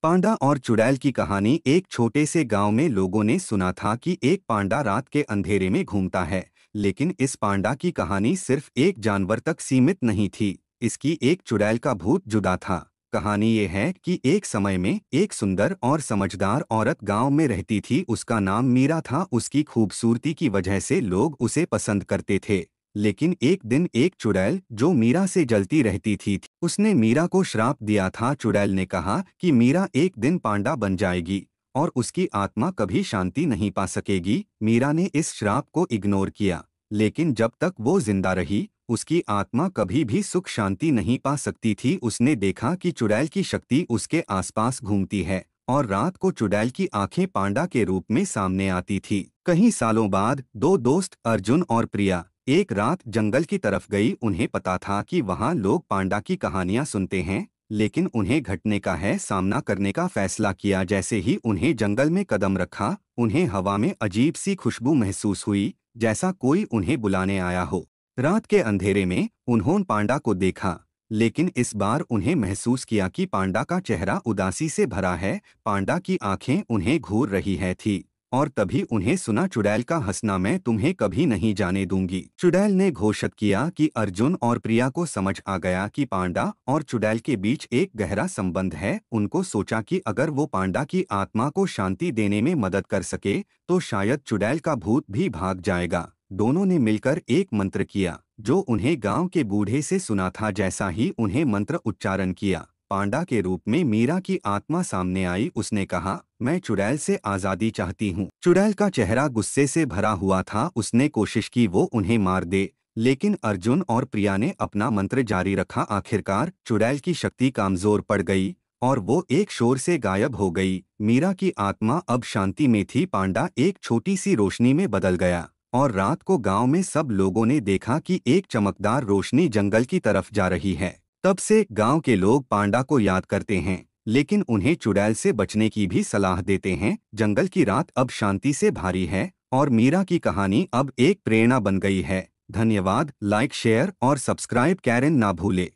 पांडा और चुड़ैल की कहानी। एक छोटे से गांव में लोगों ने सुना था कि एक पांडा रात के अंधेरे में घूमता है। लेकिन इस पांडा की कहानी सिर्फ एक जानवर तक सीमित नहीं थी। इसकी एक चुड़ैल का भूत जुड़ा था। कहानी ये है कि एक समय में एक सुंदर और समझदार औरत गांव में रहती थी। उसका नाम मीरा था। उसकी खूबसूरती की वजह से लोग उसे पसंद करते थे। लेकिन एक दिन एक चुड़ैल जो मीरा से जलती रहती थी, उसने मीरा को श्राप दिया था। चुड़ैल ने कहा कि मीरा एक दिन पांडा बन जाएगी और उसकी आत्मा कभी शांति नहीं पा सकेगी। मीरा ने इस श्राप को इग्नोर किया, लेकिन जब तक वो जिंदा रही उसकी आत्मा कभी भी सुख शांति नहीं पा सकती थी। उसने देखा कि चुड़ैल की शक्ति उसके आसपास घूमती है और रात को चुड़ैल की आंखें पांडा के रूप में सामने आती थी। कई सालों बाद दो दोस्त अर्जुन और प्रिया एक रात जंगल की तरफ गई। उन्हें पता था कि वहां लोग पांडा की कहानियां सुनते हैं, लेकिन उन्हें घटने का है सामना करने का फैसला किया। जैसे ही उन्हें जंगल में कदम रखा, उन्हें हवा में अजीब सी खुशबू महसूस हुई, जैसा कोई उन्हें बुलाने आया हो। रात के अंधेरे में उन्होंने पांडा को देखा, लेकिन इस बार उन्हें महसूस किया कि पांडा का चेहरा उदासी से भरा है। पांडा की आंखें उन्हें घूर रही है थी और तभी उन्हें सुना चुड़ैल का हंसना, मैं तुम्हें कभी नहीं जाने दूंगी। चुड़ैल ने घोषित किया कि अर्जुन और प्रिया को समझ आ गया कि पांडा और चुड़ैल के बीच एक गहरा संबंध है। उनको सोचा कि अगर वो पांडा की आत्मा को शांति देने में मदद कर सके तो शायद चुड़ैल का भूत भी भाग जाएगा। दोनों ने मिलकर एक मंत्र किया जो उन्हें गांव के बूढ़े से सुना था। जैसा ही उन्हें मंत्र उच्चारण किया, पांडा के रूप में मीरा की आत्मा सामने आई। उसने कहा, मैं चुड़ैल से आज़ादी चाहती हूँ। चुड़ैल का चेहरा गुस्से से भरा हुआ था। उसने कोशिश की वो उन्हें मार दे, लेकिन अर्जुन और प्रिया ने अपना मंत्र जारी रखा। आखिरकार चुड़ैल की शक्ति कमजोर पड़ गई और वो एक शोर से गायब हो गई। मीरा की आत्मा अब शांति में थी। पांडा एक छोटी सी रोशनी में बदल गया और रात को गांव में सब लोगों ने देखा कि एक चमकदार रोशनी जंगल की तरफ जा रही है। तब से गांव के लोग पांडा को याद करते हैं, लेकिन उन्हें चुड़ैल से बचने की भी सलाह देते हैं। जंगल की रात अब शांति से भारी है और मीरा की कहानी अब एक प्रेरणा बन गई है। धन्यवाद। लाइक, शेयर और सब्सक्राइब कैरन ना भूले।